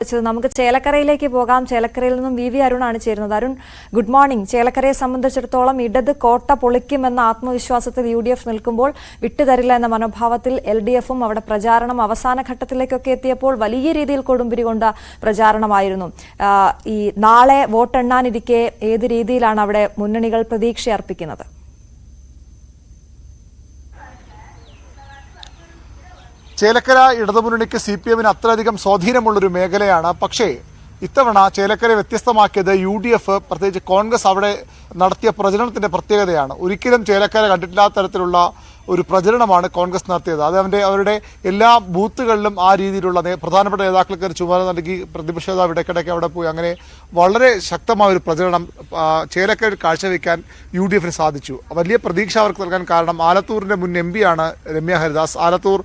നമുക്ക് ചേലക്കരയിലേക്ക് പോകാം. ചേലക്കരയിൽ നിന്നും വി അരുണാണ് ചേരുന്നത്. Arun, good morning. ചേലക്കരയെ സംബന്ധിച്ചിടത്തോളം ഇടത് കോട്ട പൊളിക്കുമെന്ന ആത്മവിശ്വാസത്തിൽ UDF നിൽക്കുമ്പോൾ വിട്ടുതരില്ല എന്ന മനോഭാവത്തിൽ LDFും അവിടെ പ്രചാരണം അവസാന ഘട്ടത്തിലേക്കൊക്കെ എത്തിയപ്പോൾ വലിയ രീതിയിൽ കൊടുമ്പിരി കൊണ്ട പ്രചാരണമായിരുന്നു. ഈ നാളെ വോട്ടെണ്ണാനിരിക്കെ ഏത് രീതിയിലാണ് അവിടെ മുന്നണികൾ പ്രതീക്ഷ അർപ്പിക്കുന്നത്? ചേലക്കര ഇടതുമുന്നണിക്ക് CPM-ന് അത്രയധികം സ്വാധീനമുള്ളൊരു മേഖലയാണ്. പക്ഷേ ഇത്തവണ ചേലക്കര വ്യത്യസ്തമാക്കിയത് UDF, പ്രത്യേകിച്ച് കോൺഗ്രസ് അവിടെ നടത്തിയ പ്രചരണത്തിന്റെ പ്രത്യേകതയാണ്. ഒരിക്കലും ചേലക്കര കണ്ടിട്ടില്ലാത്ത തരത്തിലുള്ള ഒരു പ്രചരണമാണ് കോൺഗ്രസ് നടത്തിയത്. അത് അവരുടെ എല്ലാ ബൂത്തുകളിലും ആ രീതിയിലുള്ള പ്രധാനപ്പെട്ട നേതാക്കൾക്ക് ചുമതല നൽകി പ്രതിപക്ഷ നേതാവ് ഇടയ്ക്കിടയ്ക്ക് അവിടെ പോയി അങ്ങനെ വളരെ ശക്തമായ ഒരു പ്രചരണം ചേലക്കരയിൽ കാഴ്ചവെക്കാൻ UDF-ന് സാധിച്ചു. വലിയ പ്രതീക്ഷ അവർക്ക് നൽകാൻ കാരണം ആലത്തൂരിന്റെ മുൻ MP ആണ് രമ്യ ഹരിദാസ്. ആലത്തൂർ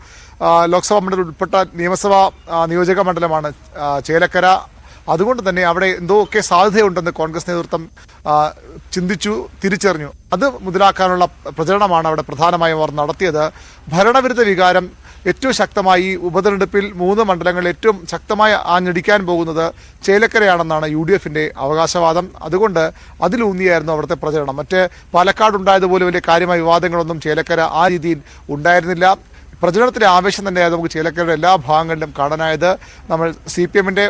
ലോക്സഭാ മണ്ഡലം ഉൾപ്പെട്ട നിയമസഭാ നിയോജക മണ്ഡലമാണ് ചേലക്കര. അതുകൊണ്ട് തന്നെ അവിടെ എന്തോക്കെ സാധ്യതയുണ്ടെന്ന് കോൺഗ്രസ് നേതൃത്വം ചിന്തിച്ചു, തിരിച്ചറിഞ്ഞു. അത് മുതലാക്കാനുള്ള പ്രചരണമാണ് അവിടെ പ്രധാനമായും അവർ നടത്തിയത്. ഭരണവിരുദ്ധ വികാരം ഏറ്റവും ശക്തമായി ഉപതെരഞ്ഞെടുപ്പിൽ 3 മണ്ഡലങ്ങളിൽ ഏറ്റവും ശക്തമായി ആഞ്ഞടിക്കാൻ പോകുന്നത് ചേലക്കരയാണെന്നാണ് UDF-ന്റെ അവകാശവാദം. അതുകൊണ്ട് അതിലൂന്നിയായിരുന്നു അവിടുത്തെ പ്രചരണം. മറ്റ് പാലക്കാട് ഉണ്ടായതുപോലെ വലിയ കാര്യമായ വിവാദങ്ങളൊന്നും ചേലക്കര ആ രീതിയിൽ ഉണ്ടായിരുന്നില്ല. പ്രചരണത്തിൻ്റെ ആവേശം തന്നെയായിരുന്നു നമുക്ക് ചേലക്കരയുടെ എല്ലാ ഭാഗങ്ങളിലും കാണാനായത്. നമ്മൾ CPM-ന്റെ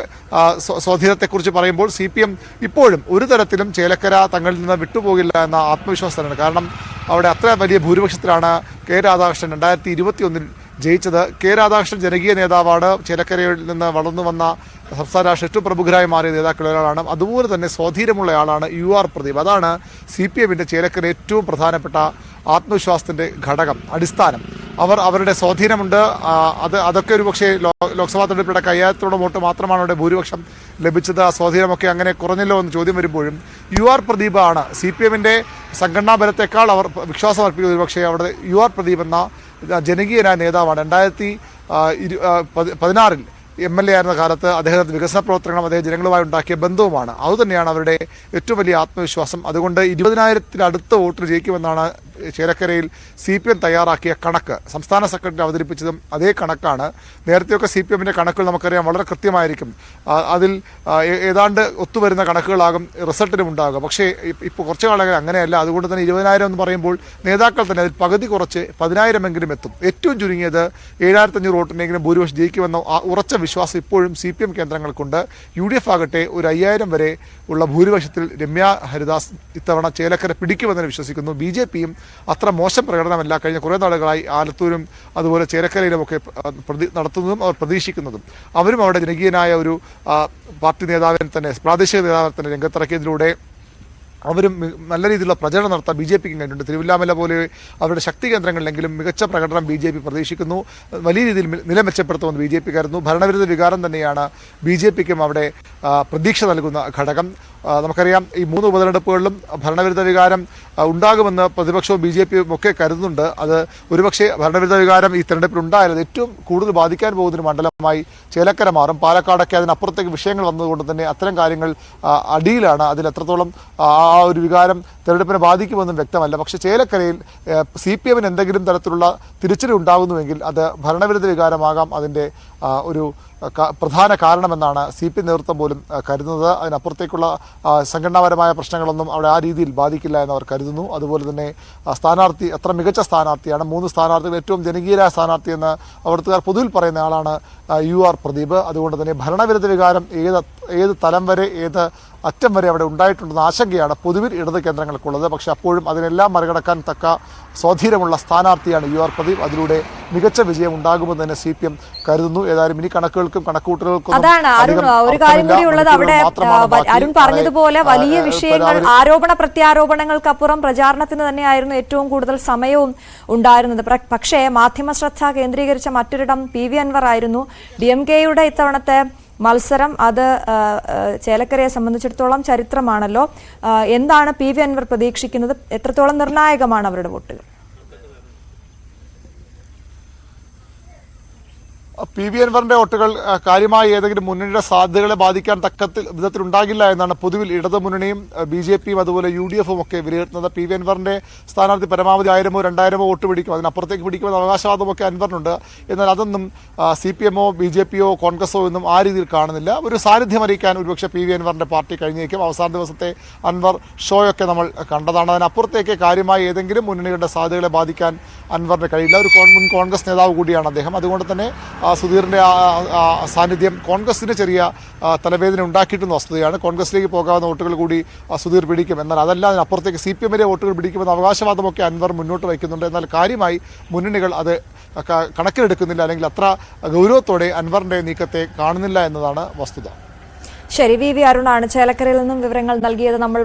സ്വാധീനത്തെക്കുറിച്ച് പറയുമ്പോൾ CPM ഇപ്പോഴും ഒരു തരത്തിലും ചേലക്കര തങ്ങളിൽ നിന്ന് വിട്ടുപോകില്ല എന്ന ആത്മവിശ്വാസത്തിലാണ്. കാരണം അവിടെ അത്ര വലിയ ഭൂരിപക്ഷത്തിലാണ് K രാധാകൃഷ്ണൻ 2021 ജയിച്ചത്. K രാധാകൃഷ്ണൻ ജനകീയ നേതാവാണ്. ചേലക്കരയിൽ നിന്ന് വളർന്നു വന്ന സംസ്ഥാന രാഷ്ട്രീയ ഏറ്റവും പ്രമുഖരായി മാറിയ നേതാക്കളിൽ ഒരാളാണ്. അതുപോലെ തന്നെ സ്വാധീനമുള്ള ആളാണ് UR പ്രദീപ്. അതാണ് CPM-ന്റെ ചേലക്കര ഏറ്റവും പ്രധാനപ്പെട്ട ആത്മവിശ്വാസത്തിൻ്റെ ഘടകം, അടിസ്ഥാനം. അവരുടെ സ്വാധീനമുണ്ട്. അതൊക്കെ ഒരു പക്ഷേ ലോക്സഭാ തെരഞ്ഞെടുപ്പിടെ 5000 വോട്ട് മാത്രമാണ് അവിടെ ഭൂരിപക്ഷം ലഭിച്ചത്. ആ സ്വാധീനമൊക്കെ അങ്ങനെ കുറഞ്ഞല്ലോ എന്ന് ചോദ്യം വരുമ്പോഴും UR പ്രദീപ് ആണ് CPM-ന്റെ സംഘടനാ ബലത്തെക്കാൾ അവർ വിശ്വാസം അർപ്പിക്കുന്നത്. പക്ഷേ അവിടെ UR പ്രദീപ് എന്ന ജനകീയനായ നേതാവാണ്. 2016 MLA ആയിരുന്ന കാലത്ത് അദ്ദേഹത്തിന്റെ വികസന പ്രവർത്തനങ്ങളും അദ്ദേഹം ജനങ്ങളുമായി ഉണ്ടാക്കിയ ബന്ധവുമാണ്. അതുതന്നെയാണ് അവരുടെ ഏറ്റവും വലിയ ആത്മവിശ്വാസം. അതുകൊണ്ട് 20,000-അടുത്ത വോട്ടിന് ജയിക്കുമെന്നാണ് ചേലക്കരയിൽ CPM തയ്യാറാക്കിയ കണക്ക്. സംസ്ഥാന സെക്രട്ടറി അവതരിപ്പിച്ചതും അതേ കണക്കാണ്. നേരത്തെയൊക്കെ CPM-ന്റെ കണക്കുകൾ നമുക്കറിയാം വളരെ കൃത്യമായിരിക്കും. അതിൽ ഏതാണ്ട് ഒത്തുവരുന്ന കണക്കുകളാകും റിസൾട്ടിനും ഉണ്ടാകുക. പക്ഷേ ഇപ്പോൾ കുറച്ചു കാലങ്ങൾ അങ്ങനെയല്ല. അതുകൊണ്ട് തന്നെ 20,000 എന്ന് പറയുമ്പോൾ നേതാക്കൾ തന്നെ അതിൽ പകുതി കുറച്ച് 10,000 എത്തും. ഏറ്റവും ചുരുങ്ങിയത് 7,500 വോട്ടിനെങ്കിലും ഭൂരിപക്ഷം ജയിക്കുമെന്ന ഉറച്ച വിശ്വാസം ഇപ്പോഴും CPM കേന്ദ്രങ്ങൾക്കുണ്ട്. UDF ആകട്ടെ ഒരു 5,000 വരെ ഉള്ള ഭൂരിപക്ഷത്തിൽ രമ്യ ഹരിദാസ് ഇത്തവണ ചേലക്കര പിടിക്കുമെന്ന് വിശ്വസിക്കുന്നു. BJP-യും അത്ര മോശം പ്രകടനമല്ല കഴിഞ്ഞ കുറേ നാളുകളായി ആലത്തൂരും അതുപോലെ ചേലക്കരയിലുമൊക്കെ നടത്തുന്നതും അവർ പ്രതീക്ഷിക്കുന്നതും. അവരും അവിടെ ജനകീയനായ ഒരു പാർട്ടി നേതാവിനെ തന്നെ, പ്രാദേശിക നേതാവിനെ തന്നെ രംഗത്തിറക്കിയതിലൂടെ അവരും നല്ല രീതിയിലുള്ള പ്രചരണം നടത്താൻ BJP-ക്കും കഴിഞ്ഞിട്ടുണ്ട്. തിരുവില്ലാമല പോലെ അവരുടെ ശക്തി കേന്ദ്രങ്ങളിലെങ്കിലും മികച്ച പ്രകടനം BJP പ്രതീക്ഷിക്കുന്നു. വലിയ രീതിയിൽ നില മെച്ചപ്പെടുത്തുമെന്ന് BJP കരുതുന്നു. ഭരണവിരുദ്ധ വികാരം തന്നെയാണ് BJP-ക്കും അവിടെ പ്രതീക്ഷ നൽകുന്ന ഘടകം. നമുക്കറിയാം ഈ 3 ഉപതെരഞ്ഞെടുപ്പുകളിലും ഭരണവിരുദ്ധ വികാരം ഉണ്ടാകുമെന്ന് പ്രതിപക്ഷവും BJP-യും ഒക്കെ കരുതുന്നുണ്ട്. അത് ഒരുപക്ഷെ ഭരണവിരുദ്ധ വികാരം ഈ തെരഞ്ഞെടുപ്പിൽ ഉണ്ടായാലും ഏറ്റവും കൂടുതൽ ബാധിക്കാൻ പോകുന്നൊരു മണ്ഡലമായി ചേലക്കര മാറും. പാലക്കാടൊക്കെ അതിനപ്പുറത്തേക്ക് വിഷയങ്ങൾ വന്നതുകൊണ്ട് തന്നെ അത്തരം കാര്യങ്ങൾ അടിയിലാണ്. അതിൽ എത്രത്തോളം ആ ഒരു വികാരം തെരഞ്ഞെടുപ്പിനെ ബാധിക്കുമെന്നും വ്യക്തമല്ല. പക്ഷേ ചേലക്കരയിൽ CPM-ന് എന്തെങ്കിലും തരത്തിലുള്ള തിരിച്ചടി ഉണ്ടാകുന്നുവെങ്കിൽ അത് ഭരണവിരുദ്ധ വികാരമാകാം അതിൻ്റെ ഒരു പ്രധാന കാരണമെന്നാണ് CPM നേതൃത്വം പോലും കരുതുന്നത്. അതിനപ്പുറത്തേക്കുള്ള സംഘടനാപരമായ പ്രശ്നങ്ങളൊന്നും അവിടെ ആ രീതിയിൽ ബാധിക്കില്ല എന്ന് അവർ കരുതുന്നു. അതുപോലെ തന്നെ സ്ഥാനാർത്ഥി അത്ര മികച്ച സ്ഥാനാർത്ഥിയാണ്. 3 സ്ഥാനാർത്ഥികൾ ഏറ്റവും ജനകീയരായ സ്ഥാനാർത്ഥി എന്ന് അവിടുത്തുകാർ പൊതുവിൽ പറയുന്ന ആളാണ് UR പ്രദീപ്. അതുകൊണ്ട് തന്നെ ഭരണവിരുദ്ധ വികാരം ഏത് തലം വരെ ഏത് അറ്റം വരെ അവിടെ ഉണ്ടായിട്ടുണ്ടെന്ന ആശങ്കയാണ് പൊതുവിൽ ഇടത് കേന്ദ്രങ്ങൾക്കുള്ളത്. പക്ഷെ അപ്പോഴും അതിനെല്ലാം മറികടക്കാൻ തക്ക സ്വാധീനമുള്ള സ്ഥാനാർത്ഥിയാണ് UR പ്രദീപ്. അതിലൂടെ മികച്ച വിജയം ഉണ്ടാകുമെന്ന് തന്നെ CPM കരുതുന്നു. ഏതായാലും ഇനി കണക്കുകൾക്കും കണക്കുകൂട്ടലുകൾക്കും അതാണ് ഒരു കാര്യം കൂടി ഉള്ളത്. അവിടെ അരുൺ പറഞ്ഞതുപോലെ വലിയ വിഷയങ്ങൾ, ആരോപണ പ്രത്യാരോപണങ്ങൾക്കപ്പുറം പ്രചാരണത്തിന് തന്നെയായിരുന്നു ഏറ്റവും കൂടുതൽ സമയവും ഉണ്ടായിരുന്നത്. പക്ഷേ മാധ്യമ ശ്രദ്ധ കേന്ദ്രീകരിച്ച മറ്റൊരിടം PV അൻവർ ആയിരുന്നു. DMK-യുടെ ഇത്തവണത്തെ മത്സരം അത് ചേലക്കരയെ സംബന്ധിച്ചിടത്തോളം ചരിത്രമാണല്ലോ. എന്താണ് PV അൻവർ പ്രതീക്ഷിക്കുന്നത്? എത്രത്തോളം നിർണായകമാണ് അവരുടെ വോട്ടുകൾ? പി വി അൻവറിന്റെ വോട്ടുകൾ കാര്യമായി ഏതെങ്കിലും മുന്നണിയുടെ സാധ്യതകളെ ബാധിക്കാൻ വിധത്തിൽ ഉണ്ടാകില്ല എന്നാണ് പൊതുവിൽ ഇടതുമുന്നണിയും BJPയും അതുപോലെ UDFും ഒക്കെ വിലയിരുത്തുന്നത്. പി വി അൻവറിന്റെ സ്ഥാനാർത്ഥി പരമാവധി 1000-ഓ 2000-ഓ വോട്ട് പിടിക്കും, അതിനപ്പുറത്തേക്ക് പിടിക്കുമെന്ന അവകാശവാദമൊക്കെ അൻവറിനുണ്ട്. എന്നാൽ അതൊന്നും CPM-ഓ BJPയോ കോൺഗ്രസോ ഒന്നും ആ രീതിയിൽ കാണുന്നില്ല. ഒരു സാന്നിധ്യം അറിയിക്കാൻ ഒരുപക്ഷെ പി വി അൻവറിന്റെ പാർട്ടി കഴിഞ്ഞേക്കും. അവസാന ദിവസത്തെ അൻവർ ഷോയൊക്കെ നമ്മൾ കണ്ടതാണ്. അതിനപ്പുറത്തേക്ക് കാര്യമായി ഏതെങ്കിലും മുന്നണികളുടെ സാധ്യതകളെ ബാധിക്കാൻ അൻവറിന് കഴിയില്ല. ഒരു മുൻ കോൺഗ്രസ് നേതാവ് കൂടിയാണ് അദ്ദേഹം. അതുകൊണ്ട് തന്നെ സുധീറിന്റെ സാന്നിധ്യം കോൺഗ്രസിന് ചെറിയ തലവേദന ഉണ്ടാക്കിയിട്ടുന്ന വസ്തുതയാണ്. കോൺഗ്രസിലേക്ക് പോകാവുന്ന വോട്ടുകൾ കൂടി സുധീർ പിടിക്കും. എന്നാൽ അതല്ല, അതിനപ്പുറത്തേക്ക് CPM-ലെ വോട്ടുകൾ പിടിക്കുമെന്ന അവകാശവാദമൊക്കെ അൻവർ മുന്നോട്ട് വയ്ക്കുന്നുണ്ട്. എന്നാൽ കാര്യമായി മുന്നണികൾ അത് കണക്കിലെടുക്കുന്നില്ല, അല്ലെങ്കിൽ അത്ര ഗൗരവത്തോടെ അൻവറിന്റെ നീക്കത്തെ കാണുന്നില്ല എന്നതാണ് വസ്തുത. ശരി, വി അരുണാണ് ചേലക്കരയിൽ നിന്നും വിവരങ്ങൾ നൽകിയത്. നമ്മൾ